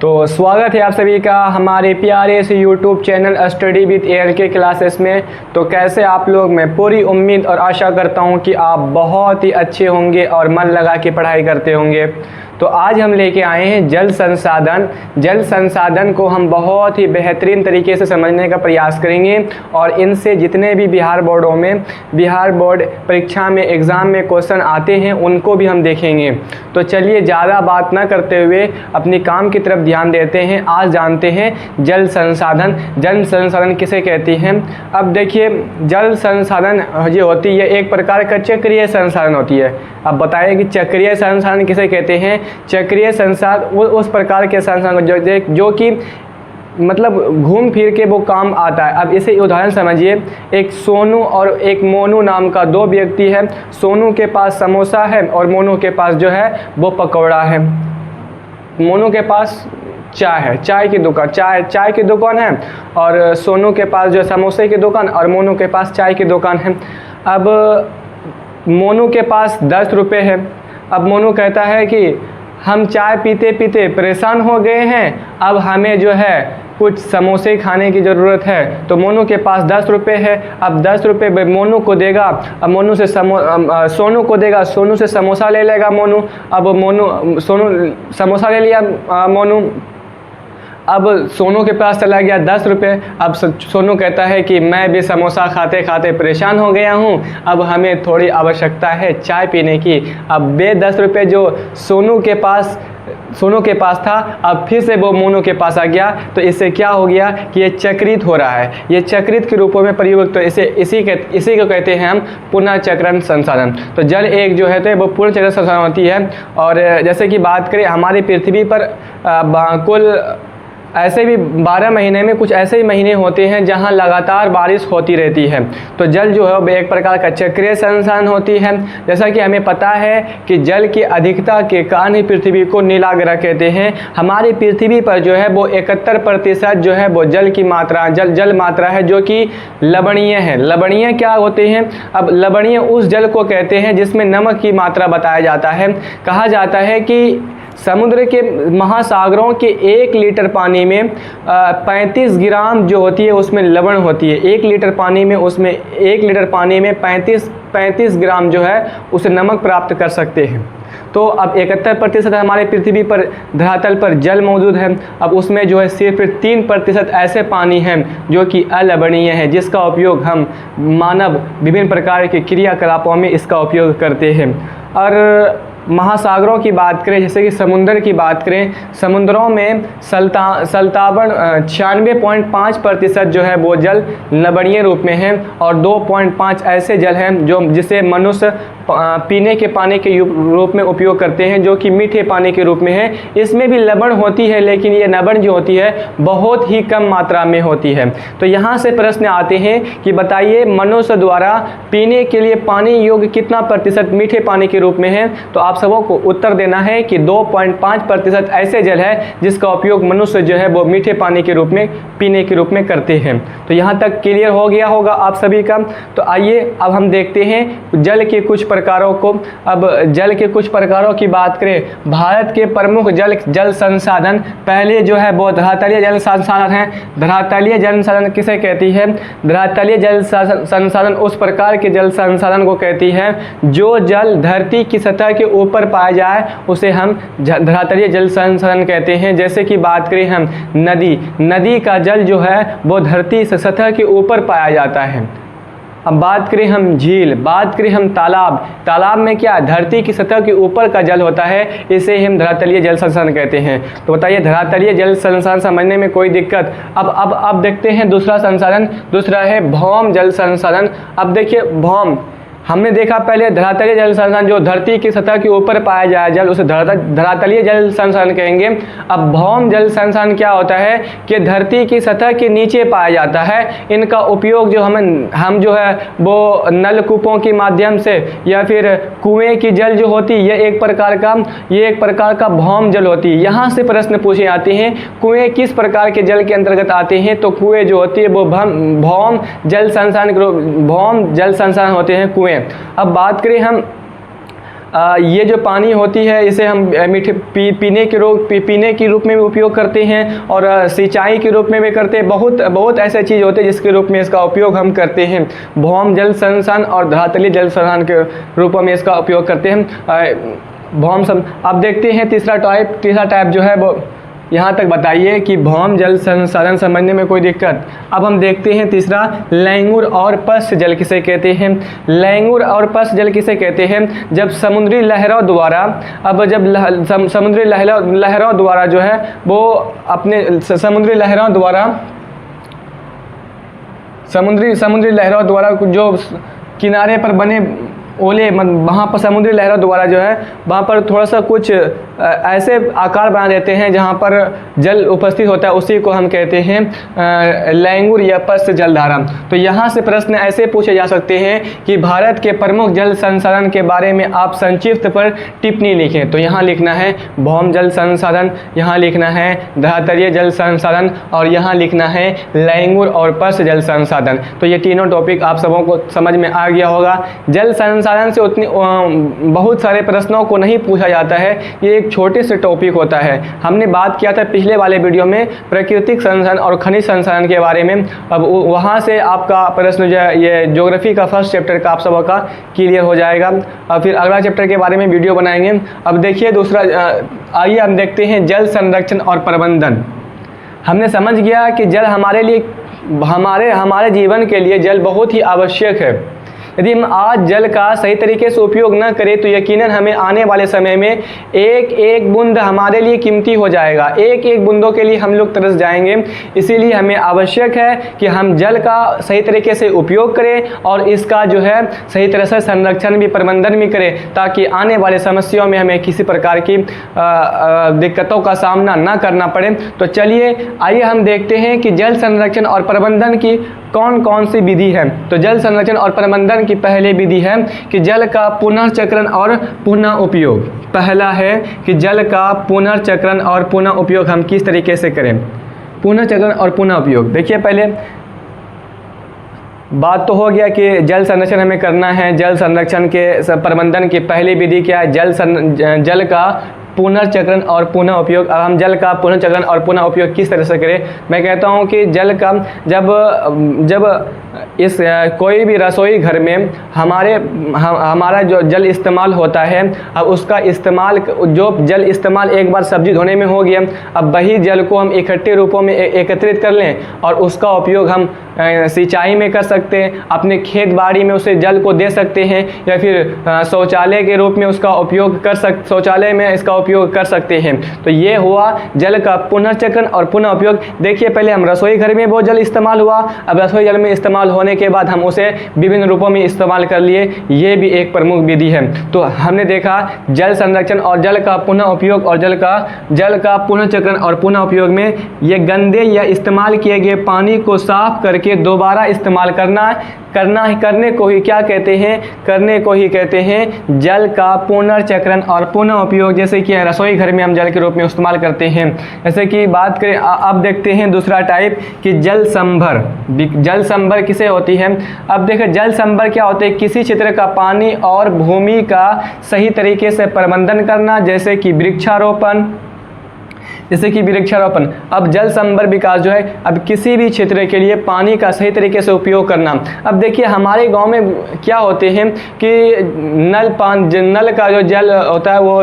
तो स्वागत है आप सभी का हमारे प्यारे से YouTube channel study with ALK classes में। तो कैसे आप लोग, मैं पूरी उम्मीद और आशा करता हूं कि आप बहुत ही अच्छे होंगे और मन लगा के पढ़ाई करते होंगे। तो आज हम लेके आए हैं जल संसाधन। जल संसाधन को हम बहुत ही बेहतरीन तरीके से समझने का प्रयास करेंगे और इनसे जितने भी बिहार बोर्ड परीक्षा में एग्ज़ाम में क्वेश्चन आते हैं उनको भी हम देखेंगे। तो चलिए ज़्यादा बात ना करते हुए अपनी काम की तरफ ध्यान देते हैं। आज जानते हैं जल संसाधन। जल संसाधन किसे कहती हैं? अब देखिए, जल संसाधन जो होती है एक प्रकार का चक्रीय संसाधन होती है। अब बताइए कि चक्रीय संसाधन किसे कहते हैं? चक्रीय संसाधन उस प्रकार के संसाधन जो कि मतलब घूम फिर के वो काम आता है। अब इसे उदाहरण समझिए, एक सोनू और एक मोनू नाम का दो व्यक्ति है। सोनू के पास समोसा है और मोनू के पास जो है वो पकौड़ा है। मोनू के पास चाय है, चाय की दुकान है, और सोनू के पास जो समोसे की दुकान और मोनू के पास चाय की दुकान है। अब मोनू के पास 10 रुपये है। अब मोनू कहता है कि हम चाय पीते पीते परेशान हो गए हैं, अब हमें जो है कुछ समोसे खाने की ज़रूरत है। तो मोनू के पास 10 रुपये है। अब 10 रुपये मोनू को देगा। अब मोनू से सोनू को देगा, सोनू से समोसा ले लेगा मोनू। अब सोनू समोसा ले लिया मोनू। अब सोनू के पास चला गया 10 रुपये। अब सोनू कहता है कि मैं भी समोसा खाते खाते परेशान हो गया हूँ, अब हमें थोड़ी आवश्यकता है चाय पीने की। अब वे 10 रुपये जो सोनू के पास था, अब फिर से वो मोनू के पास आ गया। तो इससे क्या हो गया कि ये चक्रित हो रहा है, ये चक्रित के रूपों में प्रयोग। तो इसी को कहते हैं हम पुनः चक्रण संसाधन। तो जल एक जो है तो वो पूर्ण चक्रण संसाधन होती है। और जैसे कि बात करें हमारी पृथ्वी पर कुल ऐसे भी 12 महीने में कुछ ऐसे ही महीने होते हैं जहां लगातार बारिश होती रहती है। तो जल जो है वो एक प्रकार का चक्रीय संसाधन होती है। जैसा कि हमें पता है कि जल की अधिकता के कारण ही पृथ्वी को नीला ग्रह कहते हैं। हमारी पृथ्वी पर जो है वो 71% जो है वो जल मात्रा है जो कि लवणीय है। लवणीय क्या होते हैं? अब लवणीय उस जल को कहते हैं जिसमें नमक की मात्रा बताया जाता है। कहा जाता है कि समुद्र के महासागरों के 1 लीटर पानी में 35 ग्राम जो होती है उसमें लवण होती है। 1 लीटर पानी में 35 ग्राम जो है उसे नमक प्राप्त कर सकते हैं। तो अब 71% हमारे पृथ्वी पर धरातल पर जल मौजूद है। अब उसमें जो है सिर्फ 3% ऐसे पानी हैं जो कि अलवणीय है, जिसका उपयोग हम मानव विभिन्न प्रकार के क्रियाकलापों में इसका उपयोग करते हैं। और महासागरों की बात करें, जैसे कि समुद्र की बात करें, समुद्रों में 96.5% जो है वो जल लवणीय रूप में है, और 2.5 ऐसे जल हैं जिसे मनुष्य पीने के पानी के रूप में उपयोग करते हैं, जो कि मीठे पानी के रूप में है। इसमें भी लवण होती है, लेकिन ये लवण जो होती है बहुत ही कम मात्रा में होती है। तो यहाँ से प्रश्न आते हैं कि बताइए मनुष्य द्वारा पीने के लिए पानी योग्य कितना प्रतिशत मीठे पानी के रूप में है? तो आप सबों को उत्तर देना है कि 2.5% ऐसे जल है जिसका उपयोग मनुष्य जो है वो मीठे पानी के रूप में पीने के रूप में करते हैं। तो यहाँ तक क्लियर हो गया होगा आप सभी का। तो आइए अब हम देखते हैं जल के कुछ प्रकारों को। अब जल के कुछ प्रकारों की बात करें, भारत के प्रमुख जल संसाधन पहले जो है वो धरातलीय जल संसाधन है। धरातलीय जल संसाधन किसे कहती है? धरातलीय जल संसाधन उस प्रकार के जल संसाधन को कहती है जो जल धरती की सतह के ऊपर पाया जाए उसे हम धरातलीय जल संसाधन कहते हैं। जैसे कि बात करें हम नदी का जल जो है वो धरती से सतह के ऊपर पाया जाता है। अब बात करें हम झील, बात करें हम तालाब में क्या धरती की सतह के ऊपर का जल होता है, इसे हम धरातलीय जल संसाधन कहते हैं। तो बताइए धरातलीय जल संसाधन समझने में कोई दिक्कत? अब देखते हैं दूसरा संसाधन, दूसरा है भौम जल संसाधन। अब देखिए भौम, हमने देखा पहले धरातलीय जल संसाधन जो धरती की सतह के ऊपर पाया जाए जल उसे धरातलीय जल संसाधन कहेंगे। अब भौम जल संसाधन क्या होता है कि धरती की सतह के नीचे पाया जाता है। इनका उपयोग जो हम जो है वो नलकूपों के माध्यम से या फिर कुएं की जल जो होती है ये एक प्रकार का भौम जल होती है। यहाँ से प्रश्न पूछे जाते हैं कुएं किस प्रकार के जल के अंतर्गत आते हैं? तो कुएं जो होती है वो भौम जल संसाधन होते हैं कुएं। अब बात करें हम ये जो पानी होती है इसे हम मीठे पीने के रूप में भी उपयोग करते हैं और सिंचाई के रूप में भी करते हैं। बहुत ऐसे चीज़ होते हैं जिसके रूप में इसका उपयोग हम करते हैं। भौम जल संसाधन और धरातलीय जल संसाधन के रूप में इसका उपयोग करते हैं। भौम सब अब देखते हैं तीसरा टाइप जो है वो यहाँ तक बताइए कि भौम जल संसाधन समझने में कोई दिक्कत। अब हम देखते हैं तीसरा, लैंगुर और पश्च जल किसे कहते हैं। लैंगुर और पश्च जल किसे कहते हैं? जब समुद्री लहरों द्वारा समुद्री लहरों द्वारा जो है वो अपने समुद्री लहरों द्वारा जो किनारे पर बने ओले वहाँ पर समुद्री लहरों द्वारा जो है वहाँ पर थोड़ा सा कुछ ऐसे आकार बना देते हैं जहाँ पर जल उपस्थित होता है, उसी को हम कहते हैं लैंगुर या पश्च जलधारा। तो यहाँ से प्रश्न ऐसे पूछे जा सकते हैं कि भारत के प्रमुख जल संसाधन के बारे में आप संक्षिप्त पर टिप्पणी लिखें। तो यहाँ लिखना है भौम जल संसाधन, यहाँ लिखना है धरातलीय जल संसाधन और यहाँ लिखना है लैंगुर और पश्च जल संसाधन। तो ये तीनों टॉपिक आप सबों को समझ में आ गया होगा। जल संसाधन से उतनी बहुत सारे प्रश्नों को नहीं पूछा जाता है, ये एक छोटे से टॉपिक होता है। हमने बात किया था पिछले वाले वीडियो में प्राकृतिक संसाधन और खनिज संसाधन के बारे में। अब वहाँ से आपका प्रश्न जो है ये ज्योग्राफी का फर्स्ट चैप्टर का आप सबका क्लियर हो जाएगा और फिर अगला चैप्टर के बारे में वीडियो बनाएंगे। अब देखिए दूसरा, आइए हम देखते हैं जल संरक्षण और प्रबंधन। हमने समझ गया कि जल हमारे लिए हमारे जीवन के लिए जल बहुत ही आवश्यक है। यदि हम आज जल का सही तरीके से उपयोग न करें तो यकीनन हमें आने वाले समय में एक एक बूंद हमारे लिए कीमती हो जाएगा, एक एक बूंदों के लिए हम लोग तरस जाएंगे। इसीलिए हमें आवश्यक है कि हम जल का सही तरीके से उपयोग करें और इसका जो है सही तरह से संरक्षण भी प्रबंधन भी करें, ताकि आने वाले समस्याओं में हमें किसी प्रकार की दिक्कतों का सामना न करना पड़े। तो चलिए आइए हम देखते हैं कि जल संरक्षण और प्रबंधन की कौन कौन सी विधि है। तो जल संरक्षण और प्रबंधन की पहली विधि है कि जल का पुनर्चक्रण और पुनः उपयोग। पहला है कि जल का पुनर्चक्रण और पुनः उपयोग हम किस तरीके से करें। पुनर्चक्रण और पुनः उपयोग, देखिए पहले बात तो हो गया कि जल संरक्षण हमें करना है। जल संरक्षण के प्रबंधन की पहली विधि क्या है? जल का पुनर्चक्रण और पुनः उपयोग। अब हम जल का पुनर्चक्रण और पुनः उपयोग किस तरह से करें? मैं कहता हूं कि जल का जब इस कोई भी रसोई घर में हमारा जो जल इस्तेमाल होता है, अब उसका इस्तेमाल जो जल इस्तेमाल एक बार सब्जी धोने में हो गया, अब वही जल को हम इकट्ठे रूपों में एकत्रित कर लें और उसका उपयोग हम सिंचाई में कर सकते हैं, अपने खेत बाड़ी में उसे जल को दे सकते हैं, या फिर शौचालय के रूप में उसका उपयोग शौचालय में इसका उपयोग कर सकते हैं। तो ये हुआ जल का पुनर्चक्रण और पुनः उपयोग। देखिए पहले हम रसोई घर में वो जल इस्तेमाल हुआ, अब रसोई जल में इस्तेमाल होने के बाद हम उसे विभिन्न रूपों में इस्तेमाल कर लिए, ये भी एक प्रमुख विधि है। तो हमने देखा जल संरक्षण और जल का पुनः उपयोग और जल का पुनर्चक्रण और पुनः उपयोग में ये गंदे या इस्तेमाल किए गए पानी को साफ करके दोबारा इस्तेमाल करने को ही क्या कहते हैं? करने को ही कहते हैं जल का पुनर्चक्रण और पुनः उपयोग। जैसे कि रसोई घर में हम जल के रूप में इस्तेमाल करते हैं। जैसे कि बात करें, अब देखते हैं दूसरा टाइप कि जल संभर। जल संभर किसे होती है? अब देखें जल संभर क्या होते हैं? किसी क्षेत्र का पानी और भूमि का सही तरीके से प्रबंधन करना, जैसे कि वृक्षारोपण। अब जल संभर विकास जो है, अब किसी भी क्षेत्र के लिए पानी का सही तरीके से उपयोग करना। अब देखिए हमारे गांव में क्या होते हैं कि नल का जो जल होता है वो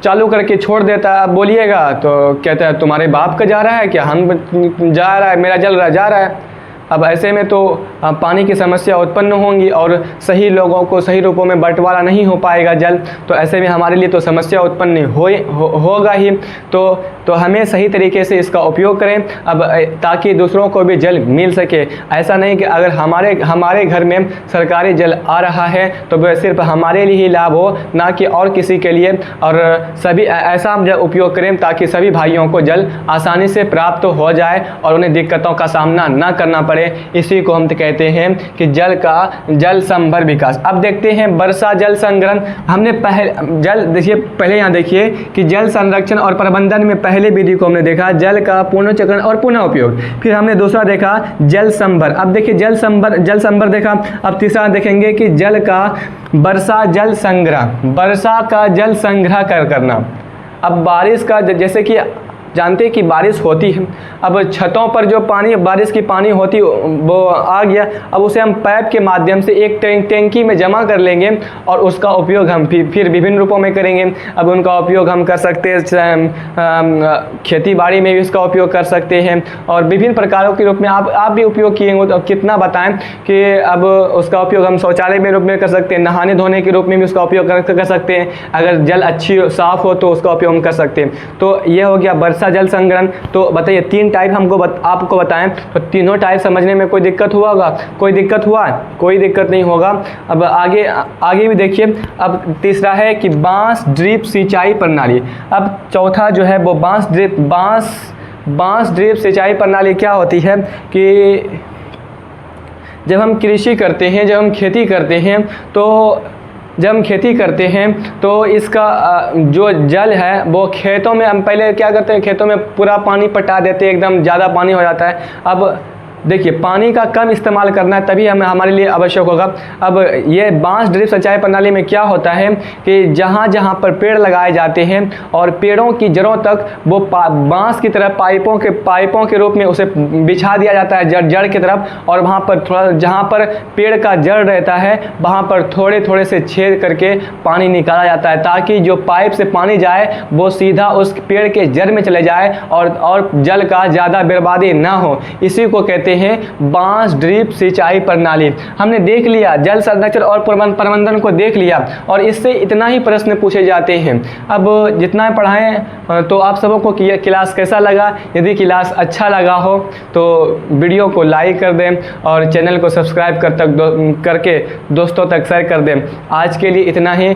चालू करके छोड़ देता है। अब बोलिएगा तो कहता है तुम्हारे बाप का जा रहा है क्या? हम जा रहा है, मेरा जल जा रहा है। अब ऐसे में तो पानी की समस्या उत्पन्न होंगी और सही लोगों को सही रूपों में बंटवारा नहीं हो पाएगा जल। तो ऐसे में हमारे लिए तो समस्या उत्पन्न होगा ही। तो हमें सही तरीके से इसका उपयोग करें, अब ताकि दूसरों को भी जल मिल सके। ऐसा नहीं कि अगर हमारे घर में सरकारी जल आ रहा है तो वह सिर्फ हमारे लिए ही लाभ हो, ना कि और किसी के लिए। और सभी ऐसा हम जब उपयोग करें ताकि सभी भाइयों को जल आसानी से प्राप्त हो जाए और उन्हें दिक्कतों का सामना ना करना पड़े। बढ़े, इसी को हम कहते हैं कि जल संभर विकास। अब देखते हैं वर्षा जल संग्रहण। हमने पहले यहाँ देखिए कि जल संरक्षण और प्रबंधन में पहले विधि को हमने देखा, जल का पुनर्चक्रण और पुनः उपयोग। फिर हमने दूसरा देखा जल संभर। अब देखिए जल संभर देखा। अब तीसरा देखेंगे कि वर्षा जल संग्रह करना। अब बारिश का, जैसे कि जानते हैं कि बारिश होती है, अब छतों पर जो बारिश की पानी होती वो आ गया, अब उसे हम पाइप के माध्यम से एक टैंकी में जमा कर लेंगे और उसका उपयोग हम फिर विभिन्न रूपों में करेंगे। अब उनका उपयोग हम कर सकते हैं, खेती बाड़ी में भी उसका उपयोग कर सकते हैं और विभिन्न प्रकारों के रूप में आप भी उपयोग किए होंगे। तो कितना बताएं कि अब उसका उपयोग हम शौचालय में रूप में कर सकते हैं, नहाने धोने के रूप में भी उसका उपयोग कर सकते हैं, अगर जल अच्छी साफ़ हो तो उसका उपयोग हम कर सकते हैं। तो ये हो गया वर्षा जल संग्रहण। तो बताइए 3 टाइप आपको बताएं, तो तीनों टाइप समझने में कोई दिक्कत होगा? कोई दिक्कत नहीं होगा। अब आगे भी देखिए। अब तीसरा है कि बांस ड्रिप सिंचाई प्रणाली। अब चौथा जो है वो बांस ड्रिप सिंचाई प्रणाली क्या होती है कि जब हम खेती करते हैं तो इसका जो जल है वो खेतों में, हम पहले क्या करते हैं, खेतों में पूरा पानी पटा देते हैं, एकदम ज़्यादा पानी हो जाता है। अब देखिए पानी का कम इस्तेमाल करना है, तभी हमारे लिए आवश्यक होगा। अब ये बांस ड्रिप सिंचाई प्रणाली में क्या होता है कि जहाँ जहाँ पर पेड़ लगाए जाते हैं और पेड़ों की जड़ों तक वो बांस की तरह पाइपों के रूप में उसे बिछा दिया जाता है जड़ की तरफ, और वहाँ पर थोड़ा जहाँ पर पेड़ का जड़ रहता है वहाँ पर थोड़े थोड़े से छेद करके पानी निकाला जाता है, ताकि जो पाइप से पानी जाए वो सीधा उस पेड़ के जड़ में चले जाए और जल का ज़्यादा बर्बादी ना हो। इसी को कहते हैं बांस ड्रिप सिंचाई प्रणाली। हमने देख लिया जल संरक्षण और प्रबंधन को देख लिया, और इससे इतना ही प्रश्न पूछे जाते हैं। अब जितना पढ़ाएं तो आप सबों को क्लास कैसा लगा? यदि क्लास अच्छा लगा हो तो वीडियो को लाइक कर दें और चैनल को सब्सक्राइब करके दोस्तों तक शेयर कर दें। आज के लिए इतना ही।